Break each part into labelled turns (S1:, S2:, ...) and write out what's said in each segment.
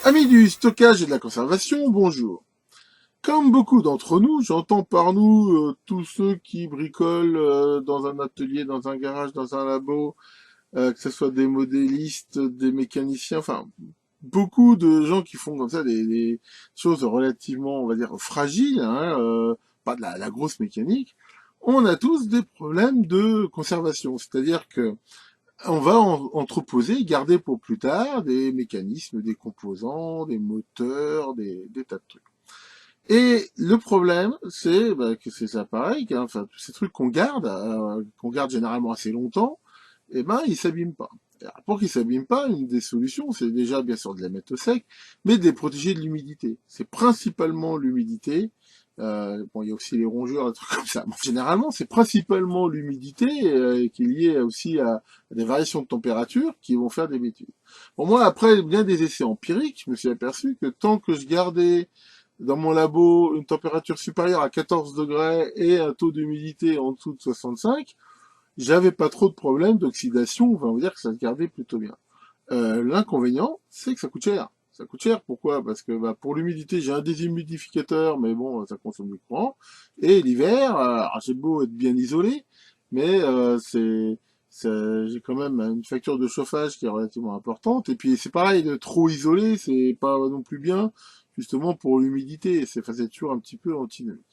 S1: Amis du stockage et de la conservation, bonjour. Comme beaucoup d'entre nous, j'entends par nous tous ceux qui bricolent dans un atelier, dans un garage, dans un labo, que ce soit des modélistes, des mécaniciens, enfin beaucoup de gens qui font comme ça des choses relativement, on va dire, fragiles, hein, pas de la grosse mécanique. On a tous des problèmes de conservation, c'est-à-dire que on va entreposer, garder pour plus tard des mécanismes, des composants, des moteurs, des tas de trucs. Et le problème, c'est bah, que ces appareils, enfin tous ces trucs qu'on garde généralement assez longtemps, eh ben ils s'abîment pas. Alors, pour qu'ils s'abîment pas, une des solutions, c'est déjà bien sûr de les mettre au sec, mais de les protéger de l'humidité. C'est principalement l'humidité. Bon, il y a aussi les rongeurs, des trucs comme ça. Bon, généralement, c'est principalement l'humidité qui est liée aussi à des variations de température qui vont faire des bêtises. Bon, moi, après bien des essais empiriques, je me suis aperçu que tant que je gardais dans mon labo une température supérieure à 14 degrés et un taux d'humidité en dessous de 65, j'avais pas trop de problèmes d'oxydation, on va dire que ça se gardait plutôt bien. L'inconvénient, c'est que ça coûte cher. Ça coûte cher, pourquoi? Parce que bah, pour l'humidité, j'ai un déshumidificateur, mais bon, ça consomme du courant. Et l'hiver, j'ai beau être bien isolé, mais j'ai quand même une facture de chauffage qui est relativement importante. Et puis c'est pareil, de trop isolé, c'est pas non plus bien, justement pour l'humidité. C'est toujours un petit peu antinomique.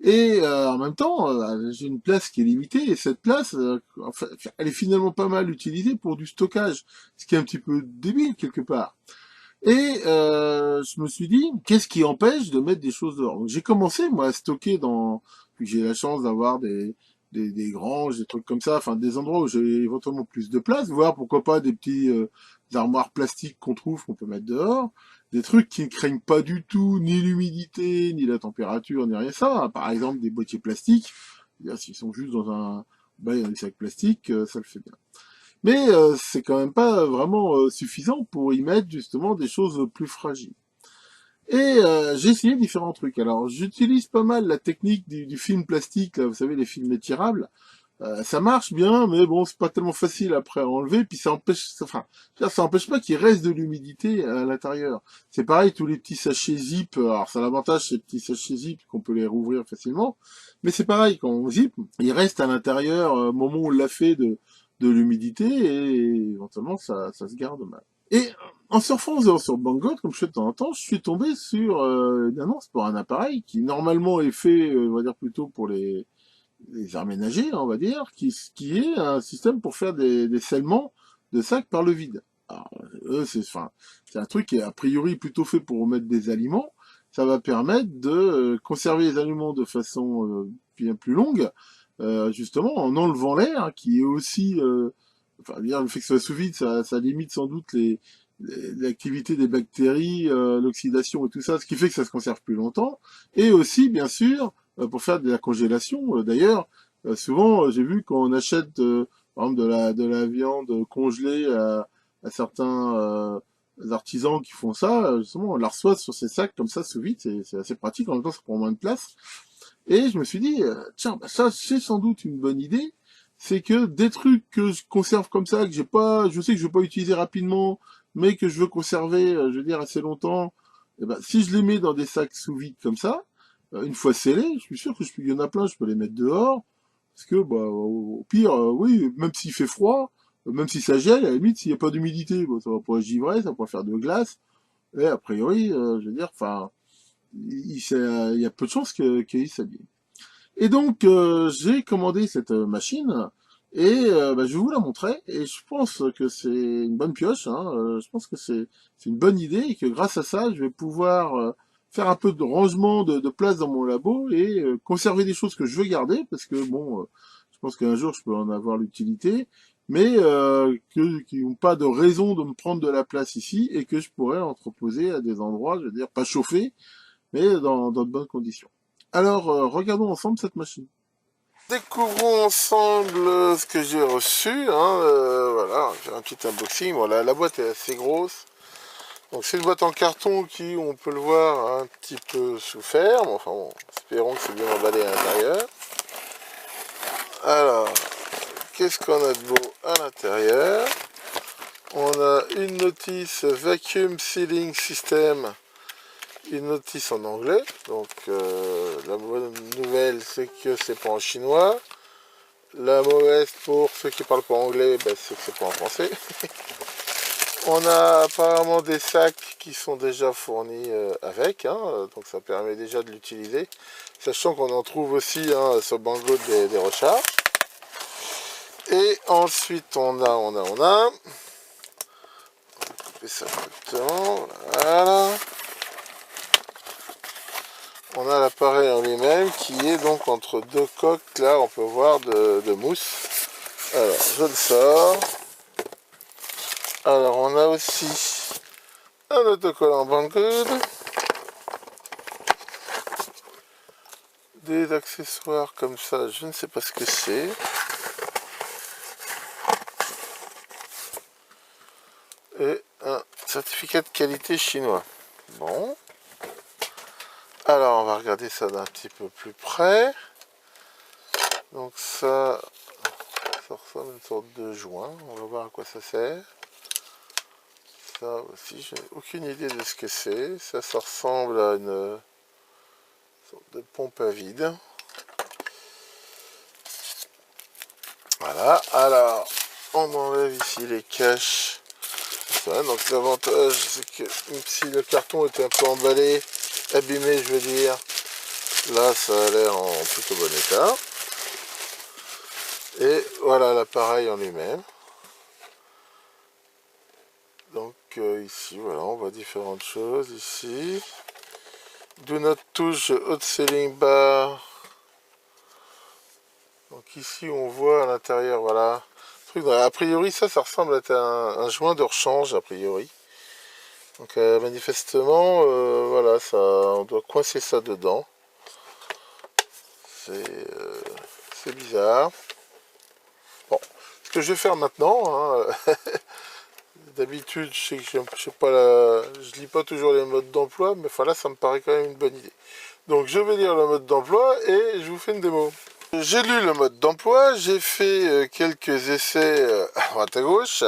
S1: Et en même temps, j'ai une place qui est limitée, et cette place, enfin, elle est finalement pas mal utilisée pour du stockage, ce qui est un petit peu débile quelque part. Et je me suis dit, qu'est-ce qui empêche de mettre des choses dehors? Donc, j'ai commencé, moi, à stocker puis j'ai la chance d'avoir des granges, des trucs comme ça, enfin des endroits où j'ai éventuellement plus de place, voire pourquoi pas des petits armoires plastiques qu'on trouve, qu'on peut mettre dehors, des trucs qui ne craignent pas du tout ni l'humidité, ni la température, ni rien ça. Hein. Par exemple, des boîtiers plastiques, s'ils sont juste dans un bail dans des sacs plastiques, ça le fait bien. Mais c'est quand même pas vraiment suffisant pour y mettre justement des choses plus fragiles. Et j'ai essayé différents trucs. Alors j'utilise pas mal la technique du film plastique, là, vous savez, les films étirables. Ça marche bien, mais bon, c'est pas tellement facile après à enlever, puis ça empêche pas qu'il reste de l'humidité à l'intérieur. C'est pareil, tous les petits sachets zip, alors ça a l'avantage, ces petits sachets zip, qu'on peut les rouvrir facilement, mais c'est pareil, quand on zip, il reste à l'intérieur, au moment où on l'a fait, de l'humidité, et éventuellement, ça se garde mal. Et en surfant sur Banggood, comme je fais de temps en temps, je suis tombé sur une annonce pour un appareil qui normalement est fait, on va dire plutôt pour les aménagés, on va dire, qui est un système pour faire des scellements de sacs par le vide. Alors, c'est un truc qui est a priori plutôt fait pour mettre des aliments. Ça va permettre de conserver les aliments de façon bien plus longue, justement en enlevant l'air, hein, qui est aussi, enfin, dire, le fait que ce soit sous vide, ça limite sans doute l'activité des bactéries, l'oxydation et tout ça, ce qui fait que ça se conserve plus longtemps. Et aussi, bien sûr, pour faire de la congélation. D'ailleurs, souvent, j'ai vu qu'on achète, par exemple, de la viande congelée à certains artisans qui font ça, justement, on la reçoit sur ces sacs comme ça sous vide, c'est assez pratique, en même temps, ça prend moins de place. Et je me suis dit, tiens, bah ça, c'est sans doute une bonne idée, c'est que des trucs que je conserve comme ça, je sais que je vais pas utiliser rapidement, mais que je veux conserver, je veux dire, assez longtemps, eh ben, si je les mets dans des sacs sous vide comme ça, une fois scellés, je suis sûr il y en a plein, je peux les mettre dehors, parce que, bah, au pire, oui, même s'il fait froid, même si ça gèle, à la limite, s'il n'y a pas d'humidité, bon, ça va pas givrer, ça va pas faire de glace, et a priori, je veux dire, enfin, il y a peu de chances qu'il s'habille. Et donc, j'ai commandé cette machine, et bah, je vais vous la montrer, et je pense que c'est une bonne pioche, hein, je pense que c'est une bonne idée, et que grâce à ça, je vais pouvoir faire un peu de rangement de place dans mon labo, et conserver des choses que je veux garder, parce que bon, je pense qu'un jour, je peux en avoir l'utilité, mais qui n'ont pas de raison de me prendre de la place ici, et que je pourrais entreposer à des endroits, je veux dire, pas chauffés, mais dans de bonnes conditions. Alors, regardons ensemble cette machine. Découvrons ensemble ce que j'ai reçu. Hein, voilà, j'ai un petit unboxing. Voilà, la boîte est assez grosse. Donc c'est une boîte en carton qui, on peut le voir, un petit peu sous ferme. Enfin bon, espérons que c'est bien emballé à l'intérieur. Alors, qu'est-ce qu'on a de beau à l'intérieur? On a une notice Vacuum Sealing System, une notice en anglais. Donc la bonne nouvelle, c'est que c'est pas en chinois. La mauvaise pour ceux qui parlent pas anglais, ben, c'est que c'est pas en français. On a apparemment des sacs qui sont déjà fournis avec, hein, donc ça permet déjà de l'utiliser. Sachant qu'on en trouve aussi sur Banggood des recharges. Et ensuite on a. On va couper ça un peu de temps, voilà. On a l'appareil en lui-même qui est donc entre deux coques, là on peut voir de mousse. Alors je le sors. Alors on a aussi un autocollant Banggood, des accessoires comme ça, je ne sais pas ce que c'est. Et un certificat de qualité chinois. Bon. Alors on va regarder ça d'un petit peu plus près. Donc ça ressemble à une sorte de joint. On va voir à quoi ça sert. Ça aussi, j'ai aucune idée de ce que c'est. Ça ressemble à une sorte de pompe à vide. Voilà. Alors, on enlève ici les caches. Ça, donc l'avantage, c'est que même si le carton était un peu emballé, abîmé, je veux dire, là, ça a l'air en plutôt bon état. Et voilà l'appareil en lui-même. Donc ici, voilà, on voit différentes choses ici. Do not touch hot sealing bar. Donc ici, on voit à l'intérieur, voilà. A priori, ça ressemble à un joint de rechange, a priori. Donc manifestement, voilà, ça, on doit coincer ça dedans. C'est bizarre. Bon, ce que je vais faire maintenant, hein, d'habitude, je sais que je lis pas toujours les modes d'emploi, mais enfin là, ça me paraît quand même une bonne idée. Donc je vais lire le mode d'emploi et je vous fais une démo. J'ai lu le mode d'emploi, j'ai fait quelques essais à droite à gauche,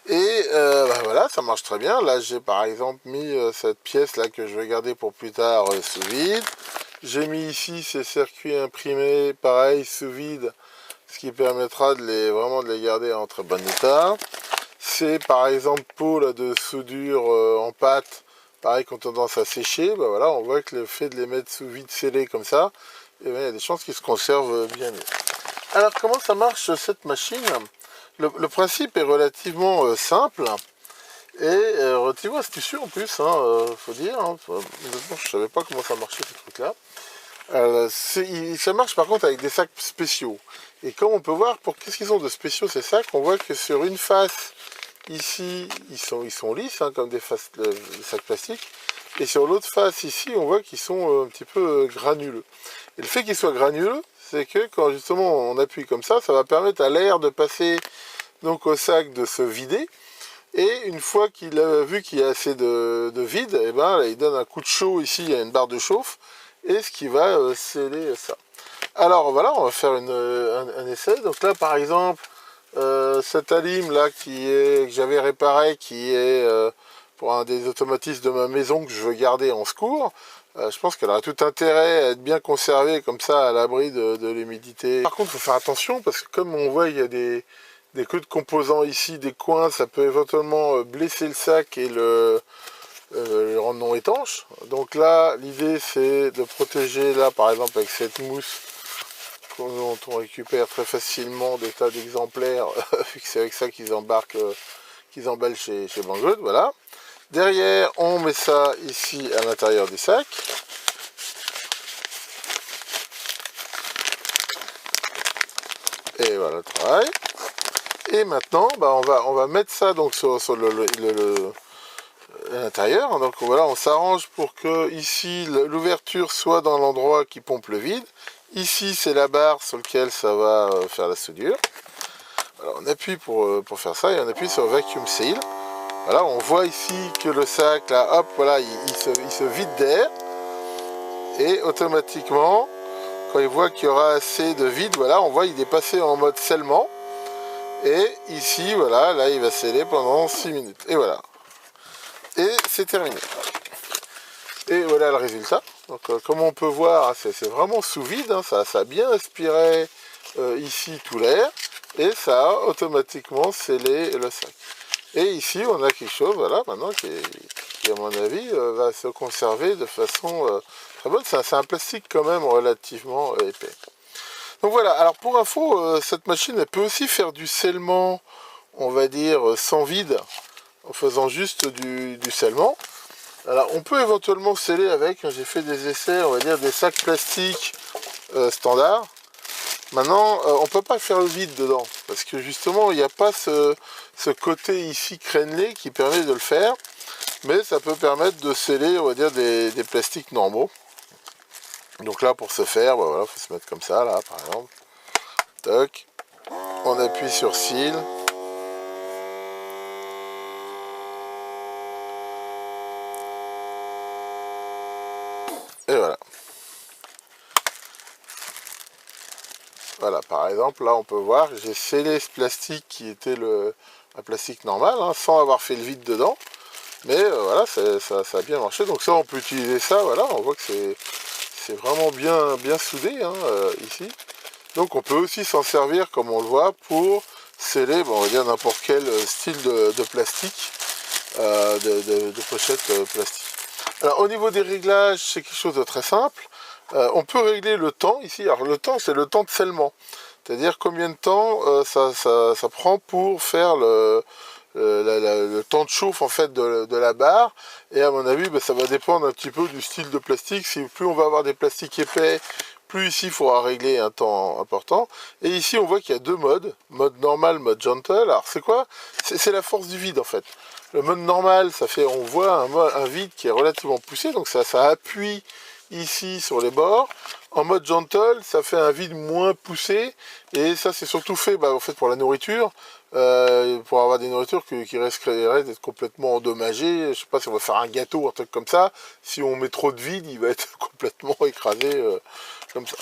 S1: et bah voilà, ça marche très bien. Là, j'ai par exemple mis cette pièce là que je vais garder pour plus tard sous vide. J'ai mis ici ces circuits imprimés, pareil, sous vide, ce qui permettra vraiment de les garder en très bon état. C'est par exemple pot là, de soudure en pâte, pareil, quand on tendance à sécher, bah voilà, on voit que le fait de les mettre sous vide scellé comme ça, eh bien, il y a des chances qu'ils se conservent bien mieux. Alors comment ça marche cette machine? Le principe est relativement simple et relativement astucieux en plus, hein, faut dire. Hein. Je savais pas comment ça marchait ce truc-là. Ça marche par contre avec des sacs spéciaux. Et comme on peut voir, qu'est-ce qu'ils ont de spéciaux ces sacs? On voit que sur une face, ici, ils sont lisses, hein, comme des sacs plastiques. Et sur l'autre face, ici, on voit qu'ils sont un petit peu granuleux. Et le fait qu'ils soient granuleux, c'est que quand justement on appuie comme ça va permettre à l'air de passer donc au sac de se vider. Et une fois qu'il a vu qu'il y a assez de vide, et ben, là, il donne un coup de chaud ici, il y a une barre de chauffe, et ce qui va sceller ça. Alors voilà, on va faire un essai. Donc là par exemple, cette alim là que j'avais réparé, qui est pour un des automatismes de ma maison que je veux garder en secours, je pense qu'elle aura tout intérêt à être bien conservée comme ça à l'abri de l'humidité. Par contre, il faut faire attention parce que comme on voit, il y a des queues de composants ici, des coins, ça peut éventuellement blesser le sac et le rendre non étanche. Donc là, l'idée c'est de protéger là par exemple avec cette mousse dont on récupère très facilement des tas d'exemplaires, vu que c'est avec ça qu'ils emballent chez Banggood, voilà. Derrière, on met ça ici à l'intérieur des sacs. Et voilà le travail. Et maintenant, bah, on va mettre ça donc sur l'intérieur. Donc voilà, on s'arrange pour que ici l'ouverture soit dans l'endroit qui pompe le vide. Ici, c'est la barre sur laquelle ça va faire la soudure. Alors, on appuie pour faire ça et on appuie sur Vacuum Seal. Voilà, on voit ici que le sac, là, hop, voilà, il se vide d'air. Et automatiquement, quand il voit qu'il y aura assez de vide, voilà, on voit qu'il est passé en mode scellement. Et ici, voilà, là il va sceller pendant 6 minutes. Et voilà. Et c'est terminé. Et voilà le résultat. Donc comme on peut voir, c'est vraiment sous vide, hein, ça a bien aspiré ici tout l'air, et ça a automatiquement scellé le sac. Et ici on a quelque chose, voilà, maintenant qui à mon avis va se conserver de façon très bonne. C'est un plastique quand même relativement épais. Donc voilà, alors pour info, cette machine elle peut aussi faire du scellement, on va dire sans vide, en faisant juste du scellement. Alors on peut éventuellement sceller avec, j'ai fait des essais, on va dire des sacs plastiques standards. Maintenant, on ne peut pas faire le vide dedans, parce que justement il n'y a pas ce côté ici crénelé qui permet de le faire, mais ça peut permettre de sceller, on va dire, des plastiques normaux. Donc là pour ce faire, bah voilà, faut se mettre comme ça, là par exemple. Toc, on appuie sur seal. Et voilà. Voilà, par exemple, là on peut voir, j'ai scellé ce plastique qui était un plastique normal, hein, sans avoir fait le vide dedans. Mais voilà, ça a bien marché. Donc ça, on peut utiliser ça, voilà, on voit que c'est vraiment bien soudé hein, ici. Donc on peut aussi s'en servir, comme on le voit, pour sceller, bon, on va dire n'importe quel style de plastique, de pochette plastique. Alors au niveau des réglages, c'est quelque chose de très simple. On peut régler le temps ici. Alors le temps, c'est le temps de scellement. C'est-à-dire combien de temps ça prend pour faire le temps de chauffe en fait de la barre. Et à mon avis, ça va dépendre un petit peu du style de plastique. Si plus on va avoir des plastiques épais, plus ici il faudra régler un temps important. Et ici on voit qu'il y a deux modes, mode normal, mode gentle. Alors c'est quoi? C'est la force du vide en fait. Le mode normal, ça fait, on voit un vide qui est relativement poussé, donc ça appuie ici sur les bords. En mode gentle, ça fait un vide moins poussé, et ça c'est surtout fait en fait pour la nourriture, pour avoir des nourritures qui risqueraient d'être complètement endommagées. Je sais pas si on va faire un gâteau ou un truc comme ça, si on met trop de vide, il va être complètement écrasé comme ça.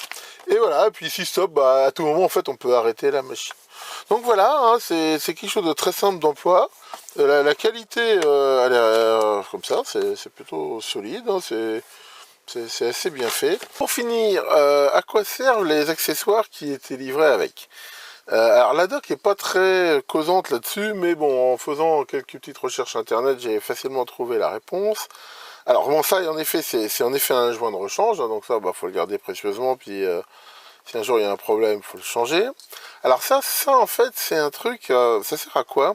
S1: Et voilà, et puis ici stop, à tout moment en fait on peut arrêter la machine. Donc voilà, hein, c'est quelque chose de très simple d'emploi. La qualité, elle est comme ça, c'est plutôt solide, hein, c'est assez bien fait. Pour finir, à quoi servent les accessoires qui étaient livrés avec? Alors la doc est pas très causante là-dessus, mais bon, en faisant quelques petites recherches internet, j'ai facilement trouvé la réponse. Alors bon, ça, en effet, c'est en effet un joint de rechange, hein, donc ça, faut le garder précieusement, puis si un jour il y a un problème, il faut le changer. Alors ça en fait, c'est un truc, ça sert à quoi?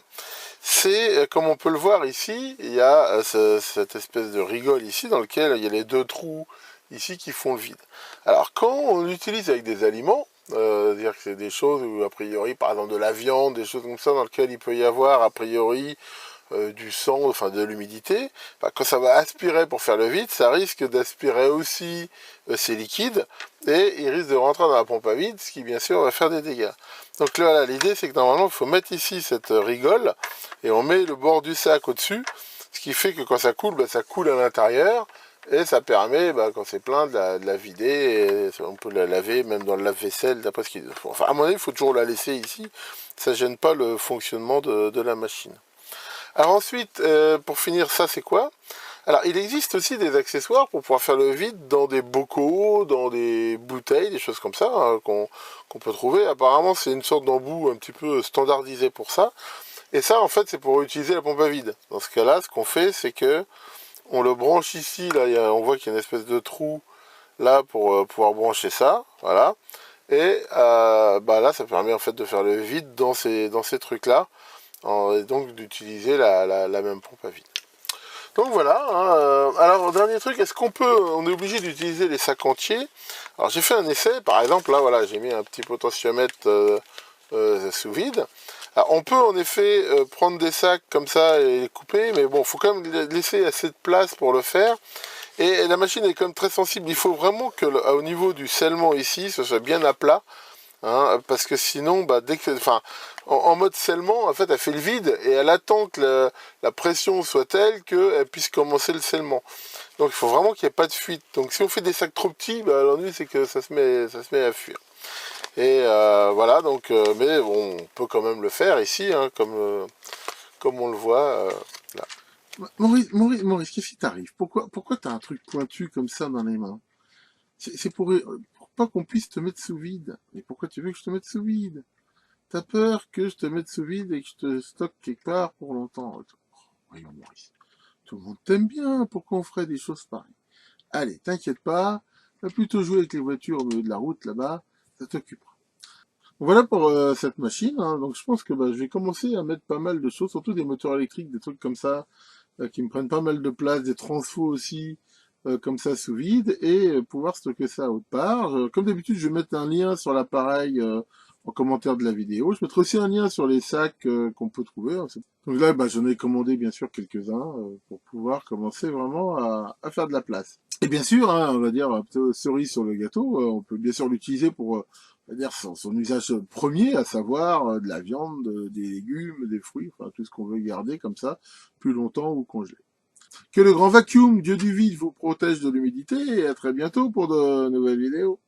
S1: C'est, comme on peut le voir ici, il y a cette espèce de rigole ici, dans lequel il y a les deux trous ici qui font le vide. Alors quand on l'utilise avec des aliments, c'est-à-dire que c'est des choses où a priori, par exemple de la viande, des choses comme ça, dans lesquelles il peut y avoir a priori du sang, enfin de l'humidité, quand ça va aspirer pour faire le vide, ça risque d'aspirer aussi ces liquides, et il risque de rentrer dans la pompe à vide, ce qui bien sûr va faire des dégâts. Donc là, l'idée c'est que normalement il faut mettre ici cette rigole, et on met le bord du sac au-dessus, ce qui fait que quand ça coule, ça coule à l'intérieur, et ça permet, quand c'est plein, de la vider, et on peut la laver même dans le lave-vaisselle, d'après ce qu'il faut. Enfin, à mon avis, il faut toujours la laisser ici, ça gêne pas le fonctionnement de la machine. Alors ensuite, pour finir, ça c'est quoi? Alors il existe aussi des accessoires pour pouvoir faire le vide dans des bocaux, dans des bouteilles, des choses comme ça, hein, qu'on peut trouver. Apparemment c'est une sorte d'embout un petit peu standardisé pour ça. Et ça en fait c'est pour utiliser la pompe à vide. Dans ce cas-là, ce qu'on fait c'est que on le branche ici, là on voit qu'il y a une espèce de trou là pour pouvoir brancher ça, voilà. Et là ça permet en fait de faire le vide dans ces trucs-là. Et donc d'utiliser la même pompe à vide. Donc voilà, hein, alors dernier truc, on est obligé d'utiliser les sacs entiers? Alors j'ai fait un essai, par exemple, là voilà, j'ai mis un petit potentiomètre sous vide. Alors on peut en effet prendre des sacs comme ça et les couper, mais bon, il faut quand même laisser assez de place pour le faire. Et la machine est quand même très sensible, il faut vraiment que au niveau du scellement ici, ce soit bien à plat. Hein, parce que sinon, en mode scellement, en fait, elle fait le vide et elle attend que la pression soit telle qu'elle puisse commencer le scellement. Donc, il faut vraiment qu'il n'y ait pas de fuite. Donc, si on fait des sacs trop petits, l'ennui c'est que ça se met à fuir. Et voilà, donc, mais bon, on peut quand même le faire ici, hein, comme on le voit. Là. Maurice, qu'est-ce qui t'arrive? Pourquoi t'as un truc pointu comme ça dans les mains? C'est pour pas qu'on puisse te mettre sous vide. Mais pourquoi tu veux que je te mette sous vide? T'as peur que je te mette sous vide et que je te stocke quelque part pour longtemps. Voyons, Maurice. Tout le monde t'aime bien. Pourquoi on ferait des choses pareilles? Allez, t'inquiète pas. Va plutôt jouer avec les voitures au milieu de la route là-bas. Ça t'occupera. Voilà pour cette machine, hein. Donc je pense que je vais commencer à mettre pas mal de choses, surtout des moteurs électriques, des trucs comme ça, qui me prennent pas mal de place, des transfos aussi, comme ça sous vide, et pouvoir stocker ça autre part. Comme d'habitude, je vais mettre un lien sur l'appareil en commentaire de la vidéo. Je mettrai aussi un lien sur les sacs qu'on peut trouver, hein. Donc là, j'en ai commandé bien sûr quelques-uns pour pouvoir commencer vraiment à faire de la place. Et bien sûr, hein, on va dire, cerise sur le gâteau, on peut bien sûr l'utiliser pour on va dire son usage premier, à savoir de la viande, des légumes, des fruits, enfin tout ce qu'on veut garder comme ça plus longtemps ou congelé. Que le grand vacuum, Dieu du vide, vous protège de l'humidité et à très bientôt pour de nouvelles vidéos.